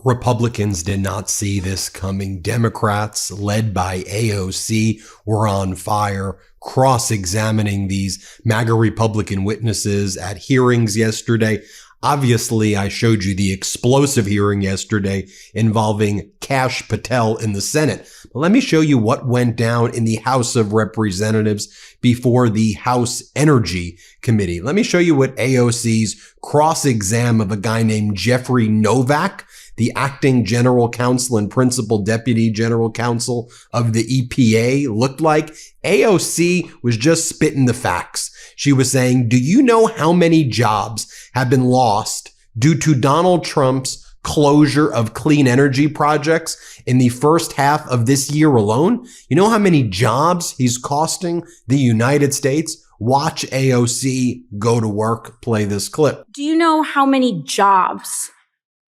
Republicans did not see this coming. Democrats, led by AOC, were on fire, cross-examining these MAGA Republican witnesses at hearings yesterday. Obviously, I showed you the explosive hearing yesterday involving Kash Patel in the Senate. But let me show you what went down in the House of Representatives before the House Energy Committee. Let me show you what AOC's cross-exam of a guy named Jeffrey Novak, the acting general counsel and principal deputy general counsel of the EPA, looked like. AOC was just spitting the facts. She was saying, do you know how many jobs have been lost due to Donald Trump's closure of clean energy projects in the first half of this year alone? You know how many jobs he's costing the United States? Watch AOC go to work. Play this clip. Do you know how many jobs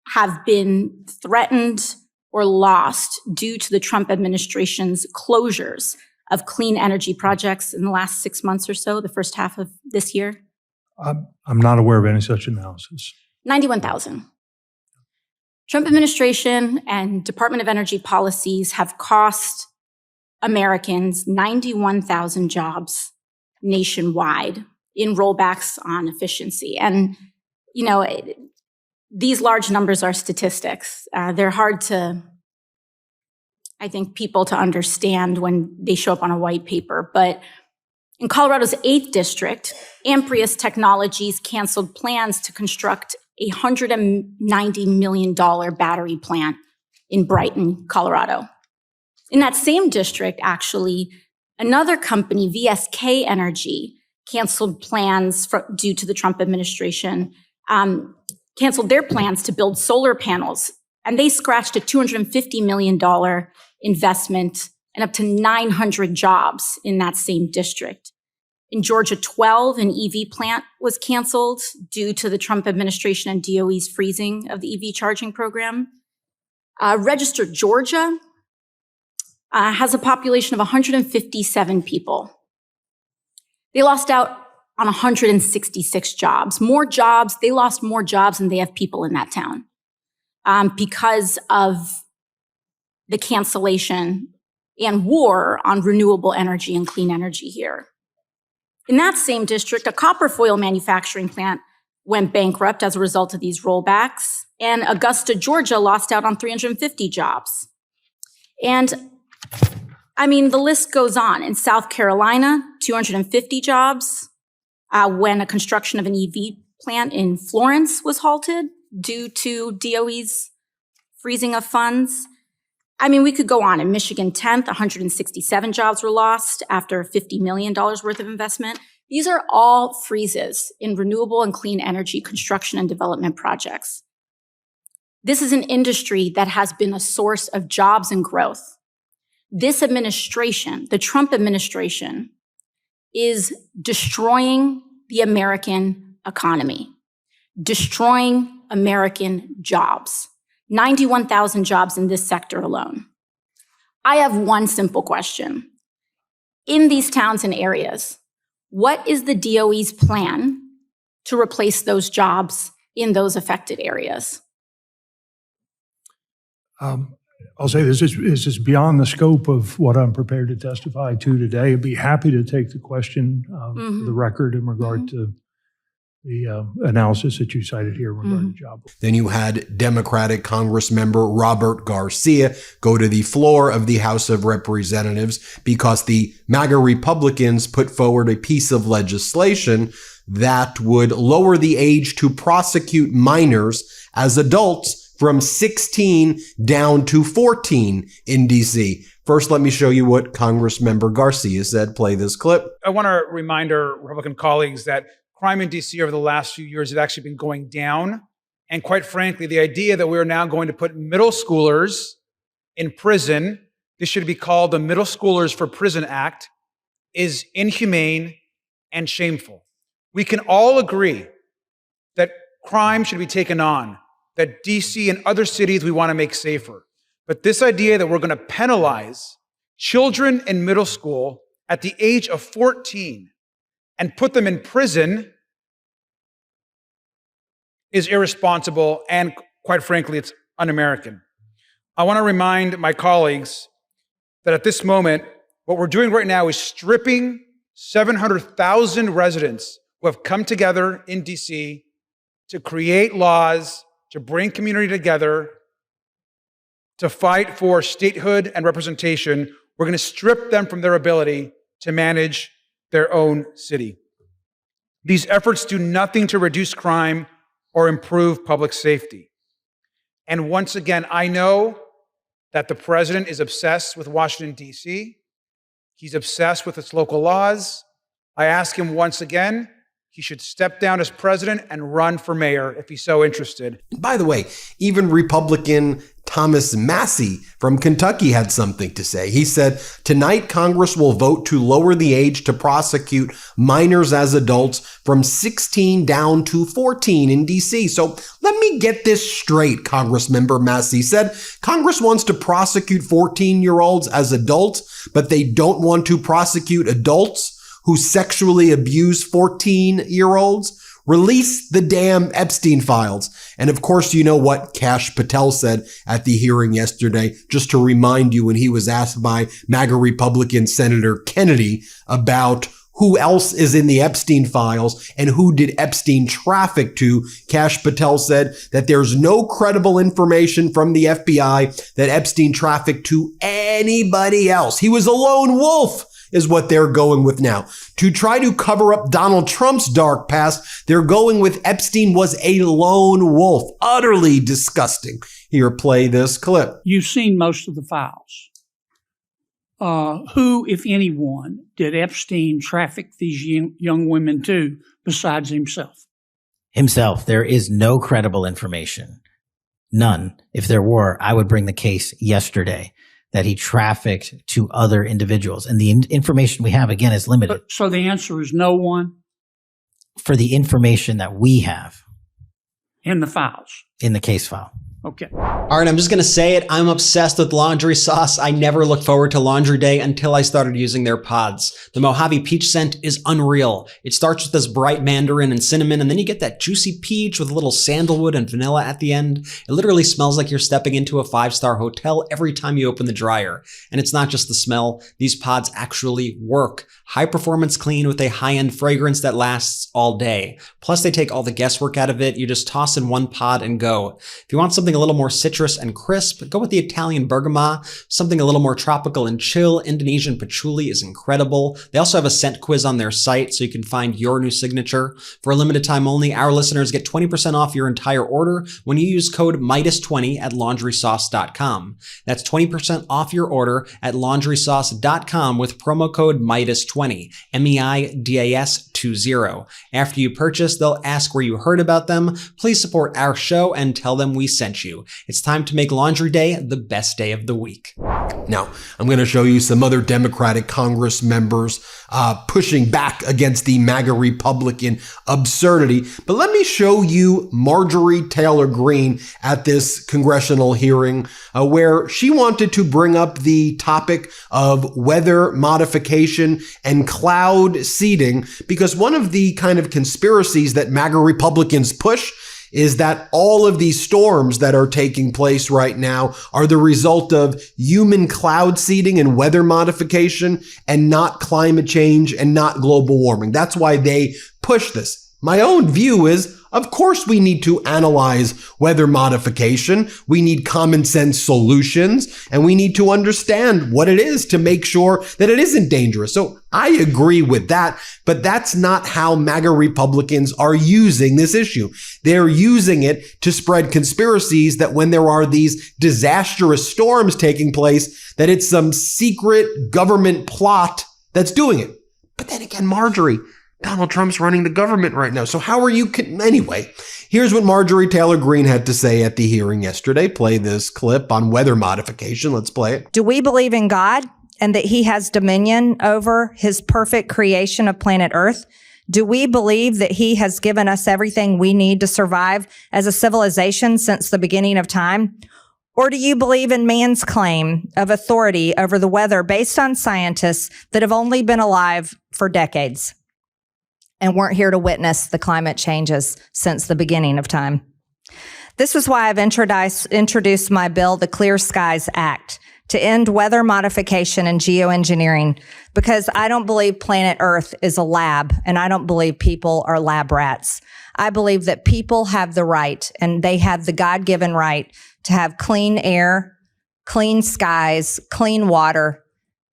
have been threatened or lost due to the Trump administration's closures of clean energy projects in the last 6 months or so, the first half of this year? I'm not aware of any such analysis. 91,000. Trump administration and Department of Energy policies have cost Americans 91,000 jobs nationwide in rollbacks on efficiency. And, you know, these large numbers are statistics. They're hard to, I think, people to understand when they show up on a white paper. But in Colorado's 8th district, Amprius Technologies canceled plans to construct a $190 million battery plant in Brighton, Colorado. In that same district, actually, another company, VSK Energy, canceled plans due to the Trump administration, canceled their plans to build solar panels, and they scratched a $250 million investment and up to 900 jobs in that same district. In Georgia 12, an EV plant was canceled due to the Trump administration and DOE's freezing of the EV charging program. Registered Georgia has a population of 157 people. They lost out on 166 jobs. They lost more jobs than they have people in that town because of the cancellation and war on renewable energy and clean energy here. In that same district, a copper foil manufacturing plant went bankrupt as a result of these rollbacks, and Augusta, Georgia lost out on 350 jobs. And I mean, the list goes on. In South Carolina, 250 jobs when a construction of an EV plant in Florence was halted due to DOE's freezing of funds. I mean, we could go on. In Michigan 10th, 167 jobs were lost after $50 million worth of investment. These are all freezes in renewable and clean energy construction and development projects. This is an industry that has been a source of jobs and growth. This administration, the Trump administration, is destroying the American economy, destroying American jobs. 91,000 jobs in this sector alone. I have one simple question. In these towns and areas, what is the DOE's plan to replace those jobs in those affected areas? I'll say this is beyond the scope of what I'm prepared to testify to today. I'd be happy to take the question for the record in regard to the analysis that you cited here regarding job. Then you had Democratic Congress member Robert Garcia go to the floor of the House of Representatives because the MAGA Republicans put forward a piece of legislation that would lower the age to prosecute minors as adults from 16 down to 14 in D.C. First, let me show you what Congressmember Garcia said. Play this clip. I want to remind our Republican colleagues that crime in D.C. over the last few years has actually been going down. And quite frankly, the idea that we're now going to put middle schoolers in prison, this should be called the Middle Schoolers for Prison Act, is inhumane and shameful. We can all agree that crime should be taken on, that D.C. and other cities we want to make safer. But this idea that we're going to penalize children in middle school at the age of 14 and put them in prison is irresponsible and, quite frankly, it's un-American. I want to remind my colleagues that at this moment, what we're doing right now is stripping 700,000 residents who have come together in DC to create laws, to bring community together, to fight for statehood and representation. We're going to strip them from their ability to manage their own city. These efforts do nothing to reduce crime or improve public safety. And once again, I know that the president is obsessed with Washington, D.C. He's obsessed with its local laws. I ask him once again, he should step down as president and run for mayor if he's so interested. By the way, even Republican Thomas Massie from Kentucky had something to say. He said, tonight Congress will vote to lower the age to prosecute minors as adults from 16 down to 14 in DC. So let me get this straight, Congressmember Massie said. Congress wants to prosecute 14-year-olds as adults, but they don't want to prosecute adults who sexually abuse 14-year-olds. Release the damn Epstein files. And of course, you know what Kash Patel said at the hearing yesterday, just to remind you when he was asked by MAGA Republican Senator Kennedy about who else is in the Epstein files and who did Epstein traffic to. Kash Patel said that there's no credible information from the FBI that Epstein trafficked to anybody else. He was a lone wolf, is what they're going with now. To try to cover up Donald Trump's dark past, they're going with Epstein was a lone wolf. Utterly disgusting. Here, play this clip. You've seen most of the files. Who, if anyone, did Epstein traffic these young women to besides himself? Himself. There is no credible information. None. If there were, I would bring the case yesterday that he trafficked to other individuals. And the information we have, again, is limited. So the answer is no one? For the information that we have. In the files? In the case file. Okay. All right, I'm just going to say it. I'm obsessed with laundry sauce. I never looked forward to laundry day until I started using their pods. The Mojave peach scent is unreal. It starts with this bright mandarin and cinnamon, and then you get that juicy peach with a little sandalwood and vanilla at the end. It literally smells like you're stepping into a 5-star hotel every time you open the dryer. And it's not just the smell. These pods actually work. High performance clean with a high-end fragrance that lasts all day. Plus, they take all the guesswork out of it. You just toss in one pod and go. If you want something a little more citrus and crisp, go with the Italian bergamot. Something a little more tropical and chill, Indonesian patchouli is incredible. They also have a scent quiz on their site so you can find your new signature. For a limited time only, our listeners get 20% off your entire order when you use code MeidasTouch at laundrysauce.com. That's 20% off your order at laundrysauce.com with promo code MeidasTouch, MEIDAS20. After you purchase, they'll ask where you heard about them. Please support our show and tell them we sent you. It's time to make Laundry Day the best day of the week. Now, I'm going to show you some other Democratic Congress members pushing back against the MAGA Republican absurdity. But let me show you Marjorie Taylor Greene at this congressional hearing where she wanted to bring up the topic of weather modification and cloud seeding, because one of the kind of conspiracies that MAGA Republicans push is that all of these storms that are taking place right now are the result of human cloud seeding and weather modification and not climate change and not global warming. That's why they push this. My own view is, of course, we need to analyze weather modification. We need common sense solutions, and we need to understand what it is to make sure that it isn't dangerous. So I agree with that, but that's not how MAGA Republicans are using this issue. They're using it to spread conspiracies that when there are these disastrous storms taking place, that it's some secret government plot that's doing it. But then again, Marjorie, Donald Trump's running the government right now. So how are you? Anyway, here's what Marjorie Taylor Greene had to say at the hearing yesterday. Play this clip on weather modification. Let's play it. Do we believe in God and that he has dominion over his perfect creation of planet Earth? Do we believe that he has given us everything we need to survive as a civilization since the beginning of time? Or do you believe in man's claim of authority over the weather based on scientists that have only been alive for decades and weren't here to witness the climate changes since the beginning of time? This is why I've introduced my bill, the Clear Skies Act, to end weather modification and geoengineering, because I don't believe planet Earth is a lab, and I don't believe people are lab rats. I believe that people have the right, and they have the God-given right, to have clean air, clean skies, clean water,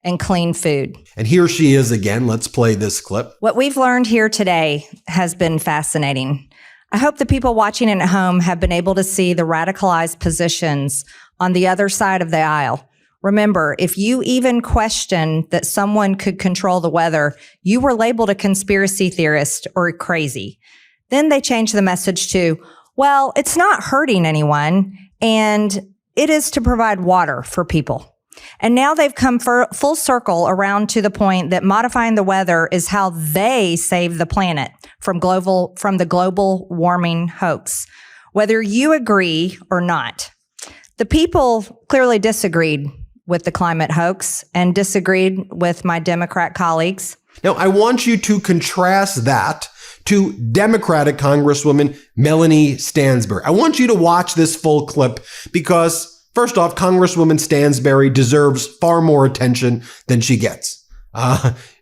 and clean food. And here she is again. Let's play this clip. What we've learned here today has been fascinating. I hope the people watching at home have been able to see the radicalized positions on the other side of the aisle. Remember, if you even question that someone could control the weather, you were labeled a conspiracy theorist or crazy. Then they changed the message to, well, it's not hurting anyone, and it is to provide water for people. And now they've come full circle around to the point that modifying the weather is how they save the planet from the global warming hoax, whether you agree or not. The people clearly disagreed with the climate hoax and disagreed with my Democrat colleagues. Now, I want you to contrast that to Democratic Congresswoman Melanie Stansbury. I want you to watch this full clip because, first off, Congresswoman Stansbury deserves far more attention than she gets.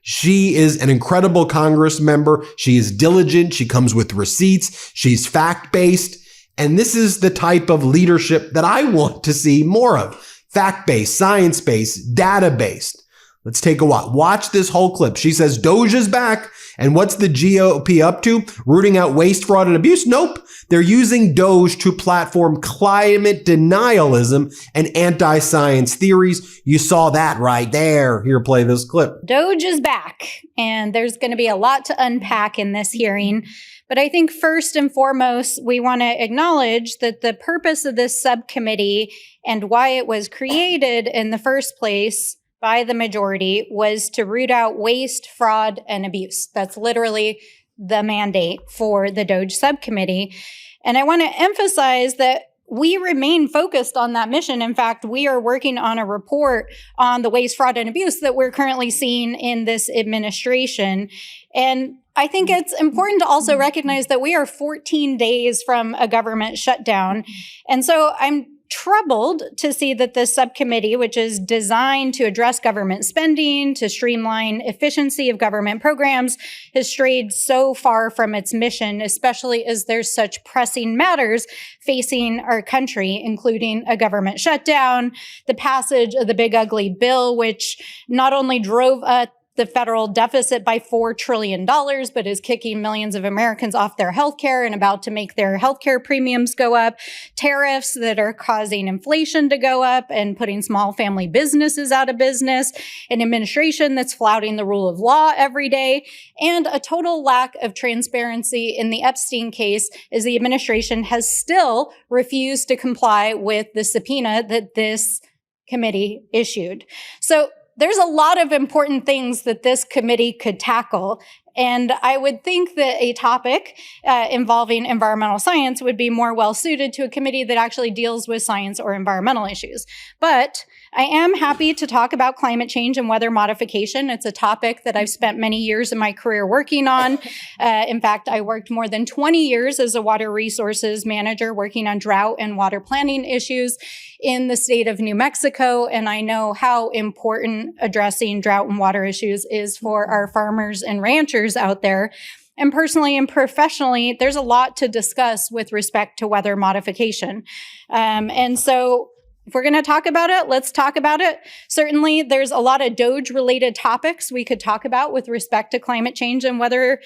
She is an incredible Congress member. She is diligent. She comes with receipts. She's fact-based. And this is the type of leadership that I want to see more of. Fact-based, science-based, data-based. Let's take a watch. Watch this whole clip. She says Doge is back. And what's the GOP up to? Rooting out waste, fraud, and abuse? Nope. They're using Doge to platform climate denialism and anti-science theories. You saw that right there. Here, play this clip. Doge is back, and there's going to be a lot to unpack in this hearing. But I think first and foremost, we want to acknowledge that the purpose of this subcommittee and why it was created in the first place by the majority was to root out waste, fraud, and abuse. That's literally the mandate for the Doge subcommittee. And I want to emphasize that we remain focused on that mission. In fact, we are working on a report on the waste, fraud, and abuse that we're currently seeing in this administration. And I think it's important to also recognize that we are 14 days from a government shutdown. And so I'm troubled to see that this subcommittee, which is designed to address government spending, to streamline efficiency of government programs, has strayed so far from its mission, especially as there's such pressing matters facing our country, including a government shutdown, the passage of the big ugly bill, which not only drove up the federal deficit by $4 trillion, but is kicking millions of Americans off their health care and about to make their health care premiums go up, tariffs that are causing inflation to go up and putting small family businesses out of business, an administration that's flouting the rule of law every day, and a total lack of transparency in the Epstein case as the administration has still refused to comply with the subpoena that this committee issued. So there's a lot of important things that this committee could tackle. And I would think that a topic involving environmental science would be more well suited to a committee that actually deals with science or environmental issues. But I am happy to talk about climate change and weather modification. It's a topic that I've spent many years of my career working on. In fact, I worked more than 20 years as a water resources manager working on drought and water planning issues in the state of New Mexico. And I know how important addressing drought and water issues is for our farmers and ranchers out there. And personally and professionally, there's a lot to discuss with respect to weather modification. And so if we're going to talk about it, let's talk about it. Certainly, there's a lot of Doge-related topics we could talk about with respect to climate change and weather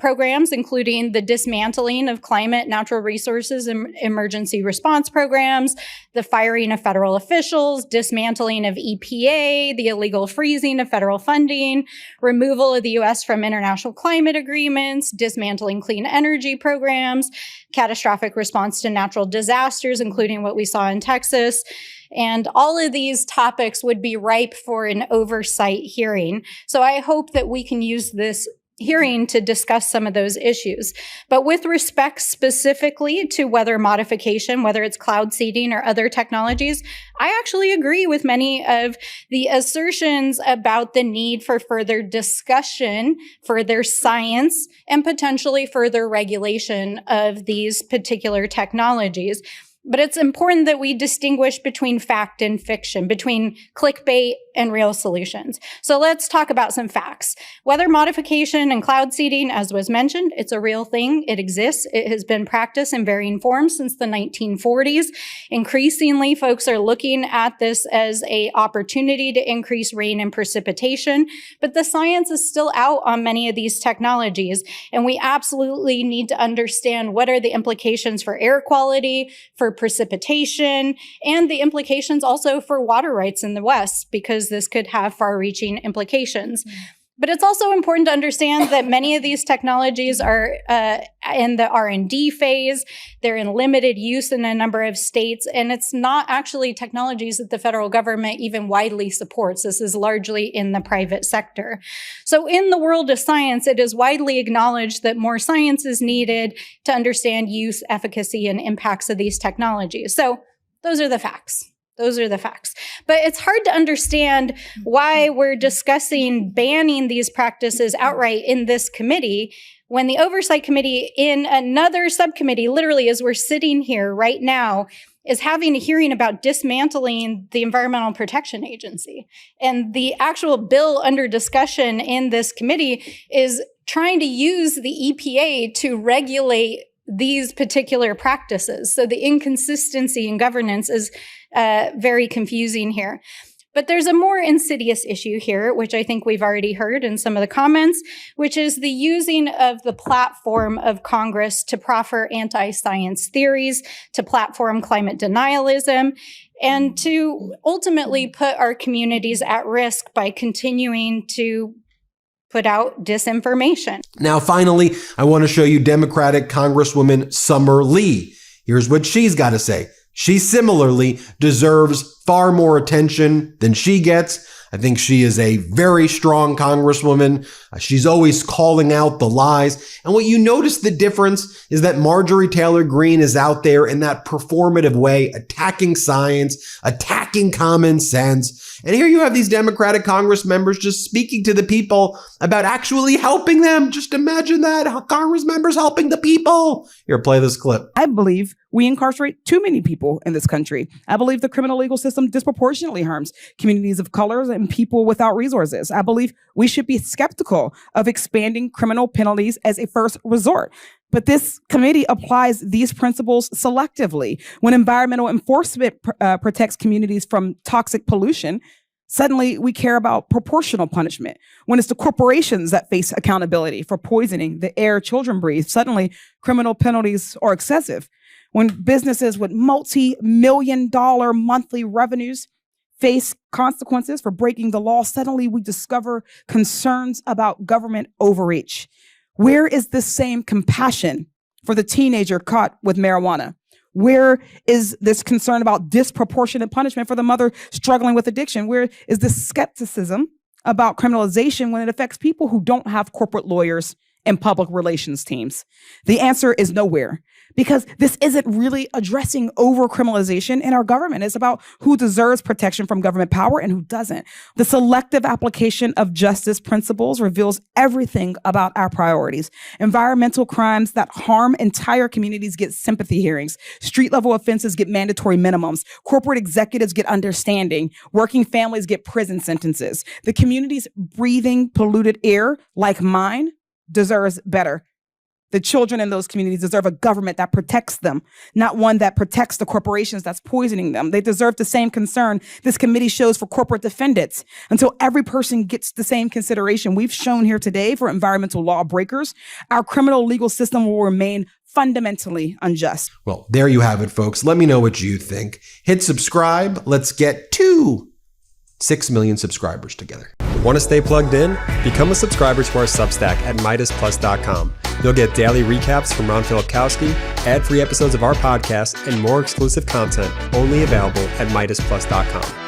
programs, including the dismantling of climate, natural resources, and emergency response programs, the firing of federal officials, dismantling of EPA, the illegal freezing of federal funding, removal of the U.S. from international climate agreements, dismantling clean energy programs, catastrophic response to natural disasters, including what we saw in Texas. And all of these topics would be ripe for an oversight hearing. So I hope that we can use this hearing to discuss some of those issues. But with respect specifically to whether modification, whether it's cloud seeding or other technologies, I actually agree with many of the assertions about the need for further discussion, further science, and potentially further regulation of these particular technologies. But it's important that we distinguish between fact and fiction, between clickbait and real solutions. So let's talk about some facts. Weather modification and cloud seeding, as was mentioned, it's a real thing. It exists. It has been practiced in varying forms since the 1940s. Increasingly, folks are looking at this as an opportunity to increase rain and precipitation, but the science is still out on many of these technologies, and we absolutely need to understand what are the implications for air quality, for precipitation, and the implications also for water rights in the West, because this could have far-reaching implications. But it's also important to understand that many of these technologies are in the R&D phase. They're in limited use in a number of states, and it's not actually technologies that the federal government even widely supports. This is largely in the private sector. So in the world of science, it is widely acknowledged that more science is needed to understand use, efficacy, and impacts of these technologies. So those are the facts. Those are the facts. But it's hard to understand why we're discussing banning these practices outright in this committee when the Oversight Committee in another subcommittee, literally as we're sitting here right now, is having a hearing about dismantling the Environmental Protection Agency. And the actual bill under discussion in this committee is trying to use the EPA to regulate these particular practices. So the inconsistency in governance is very confusing here. But there's a more insidious issue here, which I think we've already heard in some of the comments, which is the using of the platform of Congress to proffer anti-science theories, to platform climate denialism, and to ultimately put our communities at risk by continuing to put out disinformation. Now, finally, I want to show you Democratic Congresswoman Summer Lee. Here's what she's got to say. She similarly deserves far more attention than she gets. I think she is a very strong congresswoman. She's always calling out the lies. And what you notice the difference is that Marjorie Taylor Greene is out there in that performative way, attacking science, attacking common sense. And here you have these Democratic Congress members just speaking to the people about actually helping them. Just imagine that, Congress members helping the people. Here, play this clip. I believe we incarcerate too many people in this country. I believe the criminal legal system disproportionately harms communities of colors and people without resources. I believe we should be skeptical of expanding criminal penalties as a first resort. But this committee applies these principles selectively. When environmental enforcement protects communities from toxic pollution, suddenly we care about proportional punishment. When it's the corporations that face accountability for poisoning the air children breathe, suddenly criminal penalties are excessive. When businesses with multi-million-dollar monthly revenues face consequences for breaking the law, suddenly we discover concerns about government overreach. Where is this same compassion for the teenager caught with marijuana? Where is this concern about disproportionate punishment for the mother struggling with addiction? Where is this skepticism about criminalization when it affects people who don't have corporate lawyers and public relations teams? The answer is nowhere, because this isn't really addressing over-criminalization in our government. It's about who deserves protection from government power and who doesn't. The selective application of justice principles reveals everything about our priorities. Environmental crimes that harm entire communities get sympathy hearings. Street-level offenses get mandatory minimums. Corporate executives get understanding. Working families get prison sentences. The communities breathing polluted air, like mine, deserves better. The children in those communities deserve a government that protects them, not one that protects the corporations that's poisoning them. They deserve the same concern this committee shows for corporate defendants. Until every person gets the same consideration we've shown here today for environmental lawbreakers, our criminal legal system will remain fundamentally unjust. Well, there you have it, folks. Let me know what you think. Hit subscribe. Let's get to 6 million subscribers together. Want to stay plugged in? Become a subscriber to our Substack at MeidasPlus.com. You'll get daily recaps from Ron Filipkowski, ad-free episodes of our podcast, and more exclusive content only available at MeidasPlus.com.